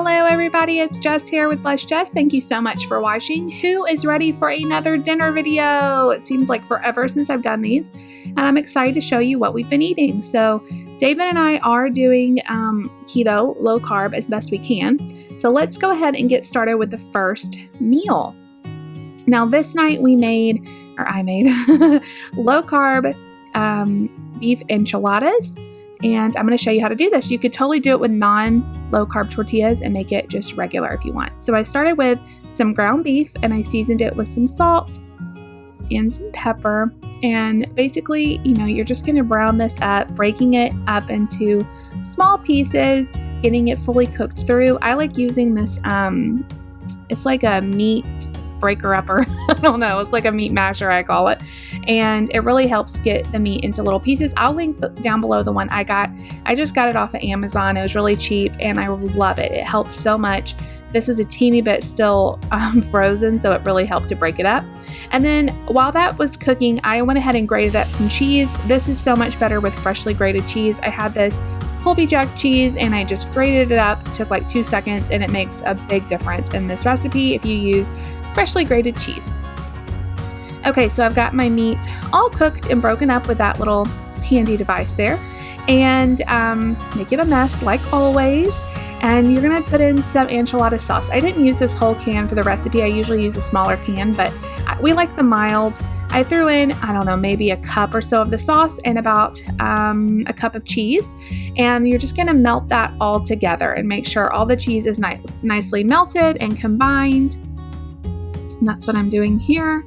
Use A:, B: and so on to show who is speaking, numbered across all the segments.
A: Hello everybody, it's Jess here with Bless Jess. Thank you so much for watching. Who is ready for another dinner video? It seems like forever since I've done these, and I'm excited to show you what we've been eating. So David and I are doing keto, low carb as best we can. So let's go ahead and get started with the first meal. Now this night I made low carb beef enchiladas. And I'm going to show you how to do this. You could totally do it with non-low carb tortillas and make it just regular if you want. So I started with some ground beef and I seasoned it with some salt and some pepper. And basically, you're just going to brown this up, breaking it up into small pieces, getting it fully cooked through. I like using this, it's like a meat breaker upper. I don't know. It's like a meat masher, I call it. And it really helps get the meat into little pieces. I'll link down below the one I got. I just got it off of Amazon. It was really cheap and I love it. It helps so much. This was a teeny bit still frozen, so it really helped to break it up. And then while that was cooking, I went ahead and grated up some cheese. This is so much better with freshly grated cheese. I had this Colby Jack cheese and I just grated it up. It took like 2 seconds and it makes a big difference in this recipe if you use freshly grated cheese. Okay, so I've got my meat all cooked and broken up with that little handy device there. And make it a mess like always. And you're gonna put in some enchilada sauce. I didn't use this whole can for the recipe. I usually use a smaller can, but we like the mild. I threw in, I don't know, maybe a cup or so of the sauce and about a cup of cheese. And you're just gonna melt that all together and make sure all the cheese is nicely melted and combined. And that's what I'm doing here.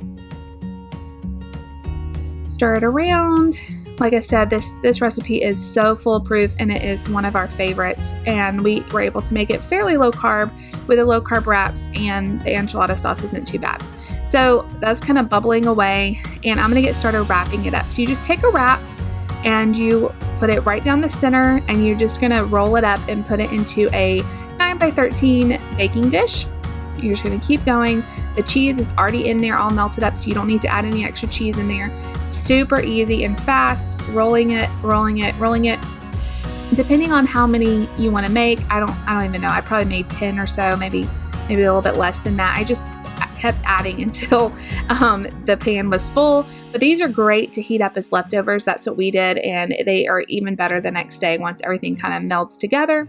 A: Stir it around. Like I said, this recipe is so foolproof and it is one of our favorites. And we were able to make it fairly low carb with the low carb wraps, and the enchilada sauce isn't too bad. So that's kind of bubbling away and I'm gonna get started wrapping it up. So you just take a wrap and you put it right down the center and you're just gonna roll it up and put it into a 9x13 baking dish. You're just gonna keep going. The cheese is already in there all melted up, so you don't need to add any extra cheese in there. Super easy and fast, rolling it. Depending on how many you want to make, I don't even know. I probably made 10 or so, maybe a little bit less than that. I just kept adding until the pan was full. But these are great to heat up as leftovers. That's what we did, and they are even better the next day once everything kind of melts together.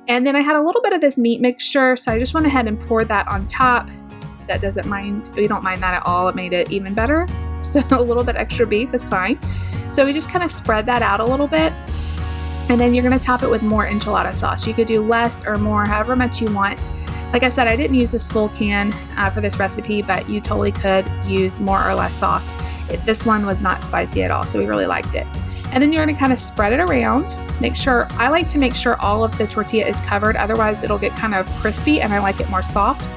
A: And then I had a little bit of this meat mixture, so I just went ahead and poured that on top. We don't mind that at all. It made it even better. So a little bit extra beef is fine. So we just kind of spread that out a little bit. And then you're going to top it with more enchilada sauce. You could do less or more, however much you want. Like I said, I didn't use this full can for this recipe, but you totally could use more or less sauce. This one was not spicy at all, so we really liked it. And then you're going to kind of spread it around. I like to make sure all of the tortilla is covered. Otherwise, it'll get kind of crispy and I like it more soft.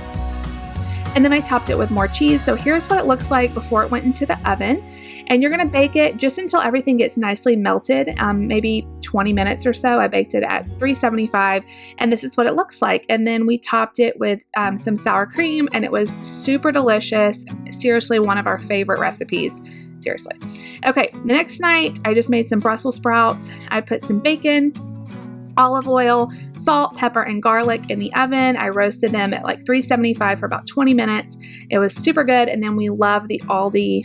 A: And then I topped it with more cheese. So here's what it looks like before it went into the oven. And you're gonna bake it just until everything gets nicely melted, maybe 20 minutes or so. I baked it at 375 and this is what it looks like. And then we topped it with some sour cream and it was super delicious. Seriously, one of our favorite recipes. Seriously. Okay, the next night I just made some Brussels sprouts. I put some bacon, olive oil, salt, pepper, and garlic in the oven. I roasted them at like 375 for about 20 minutes. It was super good. And then we love the Aldi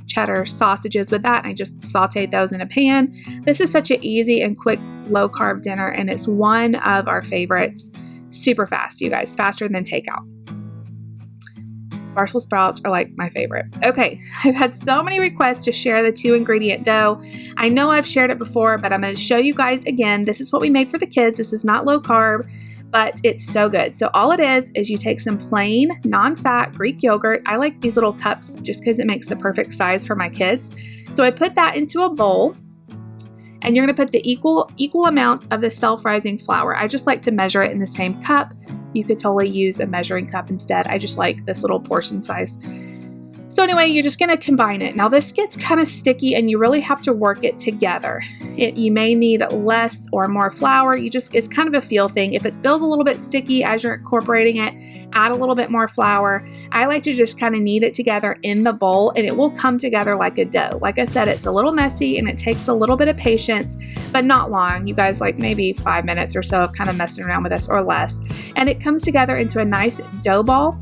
A: cheddar sausages with that. I just sauteed those in a pan. This is such an easy and quick low carb dinner, and it's one of our favorites. Super fast, you guys, faster than takeout. Brussels sprouts are like my favorite. Okay, I've had so many requests to share the 2-ingredient dough. I know I've shared it before, but I'm going to show you guys again. This is what we made for the kids. This is not low carb, but it's so good. So all it is you take some plain, non-fat Greek yogurt. I like these little cups just because it makes the perfect size for my kids. So I put that into a bowl. And you're going to put the equal amounts of the self-rising flour. I just like to measure it in the same cup. You could totally use a measuring cup instead. I just like this little portion size. So anyway, you're just gonna combine it. Now this gets kind of sticky and you really have to work it together. You may need less or more flour. It's kind of a feel thing. If it feels a little bit sticky as you're incorporating it, add a little bit more flour. I like to just kind of knead it together in the bowl and it will come together like a dough. Like I said, it's a little messy and it takes a little bit of patience, but not long. You guys, like maybe 5 minutes or so of kind of messing around with this or less. And it comes together into a nice dough ball.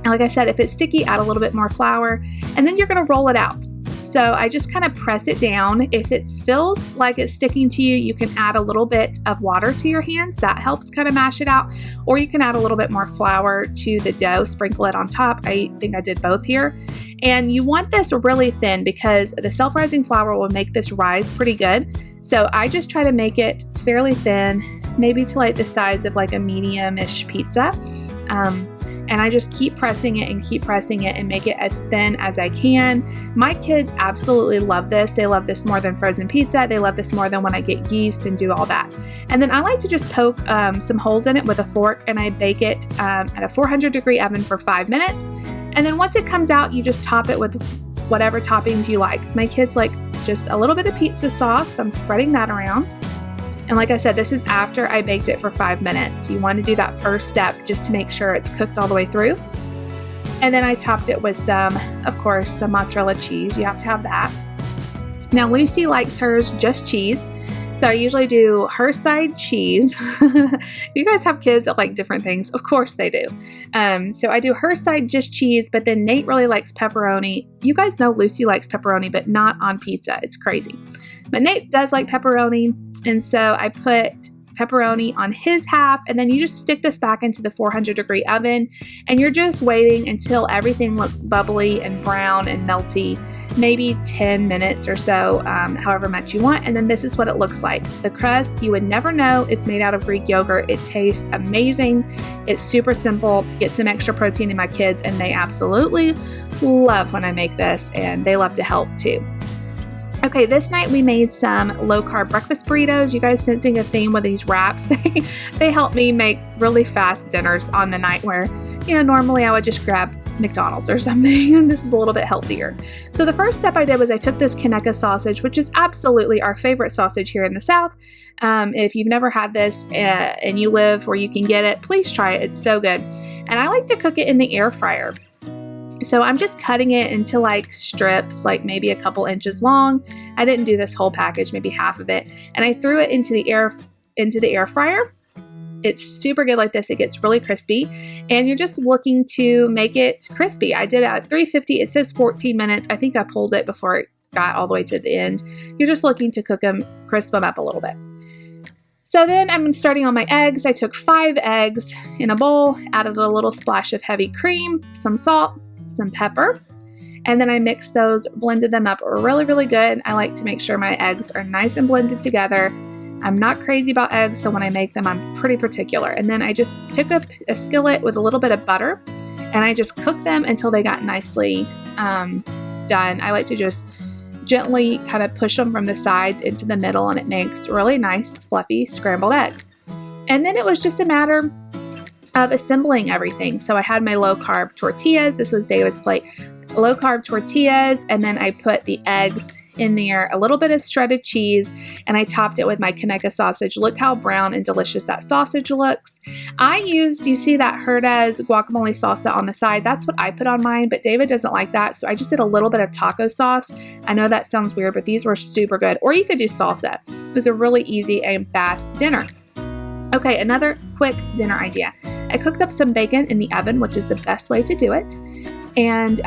A: And like I said, if it's sticky, add a little bit more flour and then you're going to roll it out. So I just kind of press it down. If it feels like it's sticking to you, you can add a little bit of water to your hands. That helps kind of mash it out. Or you can add a little bit more flour to the dough, sprinkle it on top. I think I did both here. And you want this really thin because the self-rising flour will make this rise pretty good. So I just try to make it fairly thin, maybe to like the size of like a medium-ish pizza. And I just keep pressing it and make it as thin as I can. My kids absolutely love this. They love this more than frozen pizza. They love this more than when I get yeast and do all that. And then I like to just poke some holes in it with a fork and I bake it at a 400-degree oven for 5 minutes. And then once it comes out, you just top it with whatever toppings you like. My kids like just a little bit of pizza sauce. I'm spreading that around. And like I said, this is after I baked it for 5 minutes. You want to do that first step just to make sure it's cooked all the way through. And then I topped it with some mozzarella cheese. You have to have that. Now Lucy likes hers just cheese. So I usually do her side cheese. You guys have kids that like different things? Of course they do. So I do her side just cheese, but then Nate really likes pepperoni. You guys know Lucy likes pepperoni, but not on pizza. It's crazy. But Nate does like pepperoni. And so I put pepperoni on his half, and then you just stick this back into the 400-degree oven, and you're just waiting until everything looks bubbly and brown and melty, maybe 10 minutes or so, however much you want. And then this is what it looks like. The crust, you would never know it's made out of Greek yogurt. It tastes amazing. It's super simple. Get some extra protein in my kids, and they absolutely love when I make this, and they love to help too. Okay, this night we made some low-carb breakfast burritos. You guys sensing a theme with these wraps? They help me make really fast dinners on the night where, normally I would just grab McDonald's or something, and this is a little bit healthier. So the first step I did was I took this Kaneka sausage, which is absolutely our favorite sausage here in the South. If you've never had this and you live where you can get it, please try it. It's so good. And I like to cook it in the air fryer. So I'm just cutting it into like strips, like maybe a couple inches long. I didn't do this whole package, maybe half of it. And I threw it into the air fryer. It's super good like this. It gets really crispy, and you're just looking to make it crispy. I did it at 350. It says 14 minutes. I think I pulled it before it got all the way to the end. You're just looking to crisp them up a little bit. So then I'm starting on my eggs. I took 5 eggs in a bowl, added a little splash of heavy cream, some salt, some pepper, and then I mixed those, blended them up really, really good. I like to make sure my eggs are nice and blended together. I'm not crazy about eggs, so when I make them, I'm pretty particular. And then I just took a skillet with a little bit of butter, and I just cooked them until they got nicely done. I like to just gently kind of push them from the sides into the middle, and it makes really nice, fluffy scrambled eggs. And then it was just a matter of assembling everything. So I had my low-carb tortillas. This was David's plate. Low-carb tortillas, and then I put the eggs in there, a little bit of shredded cheese, and I topped it with my Kaneka sausage. Look how brown and delicious that sausage looks. You see that Herdez guacamole salsa on the side? That's what I put on mine, but David doesn't like that, so I just did a little bit of taco sauce. I know that sounds weird, but these were super good. Or you could do salsa. It was a really easy and fast dinner. Okay, another quick dinner idea. I cooked up some bacon in the oven, which is the best way to do it. And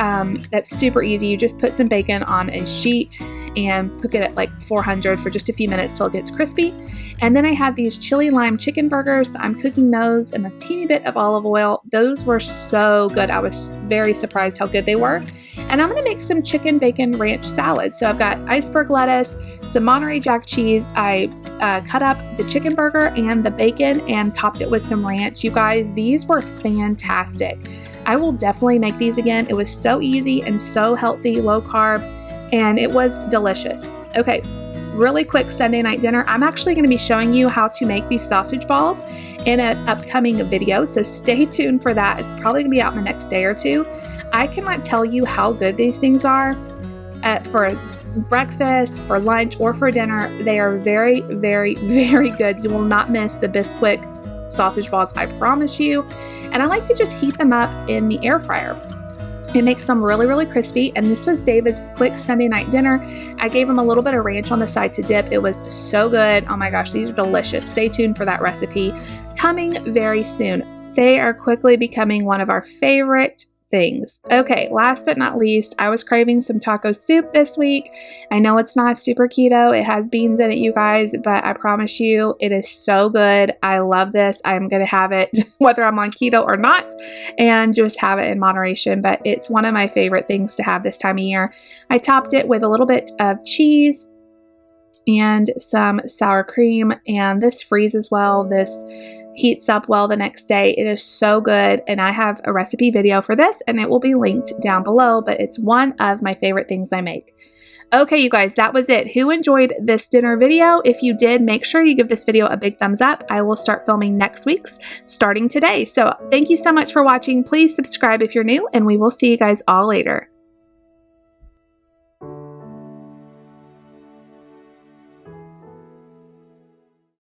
A: that's super easy. You just put some bacon on a sheet and cook it at like 400 for just a few minutes till it gets crispy. And then I had these chili lime chicken burgers. So I'm cooking those in a teeny bit of olive oil. Those were so good. I was very surprised how good they were. And I'm going to make some chicken bacon ranch salad. So I've got iceberg lettuce, some Monterey Jack cheese. I cut up the chicken burger and the bacon and topped it with some ranch. You guys, these were fantastic. I will definitely make these again. It was so easy and so healthy, low carb, and it was delicious. Okay, really quick Sunday night dinner. I'm actually going to be showing you how to make these sausage balls in an upcoming video, so stay tuned for that. It's probably going to be out in the next day or two. I cannot tell you how good these things are for breakfast, for lunch, or for dinner. They are very, very, very good. You will not miss the Bisquick sausage balls, I promise you. And I like to just heat them up in the air fryer. It makes them really, really crispy. And this was David's quick Sunday night dinner. I gave him a little bit of ranch on the side to dip. It was so good. Oh my gosh, these are delicious. Stay tuned for that recipe coming very soon. They are quickly becoming one of our favorite things. Okay, last but not least, I was craving some taco soup this week. I know it's not super keto. It has beans in it, you guys, but I promise you, it is so good. I love this. I'm going to have it whether I'm on keto or not, and just have it in moderation, but it's one of my favorite things to have this time of year. I topped it with a little bit of cheese and some sour cream, and this freezes well. This heats up well the next day. It is so good, and I have a recipe video for this, and it will be linked down below, but it's one of my favorite things I make. Okay, you guys, that was it. Who enjoyed this dinner video? If you did, make sure you give this video a big thumbs up. I will start filming next week's starting today. So thank you so much for watching. Please subscribe if you're new, and we will see you guys all later.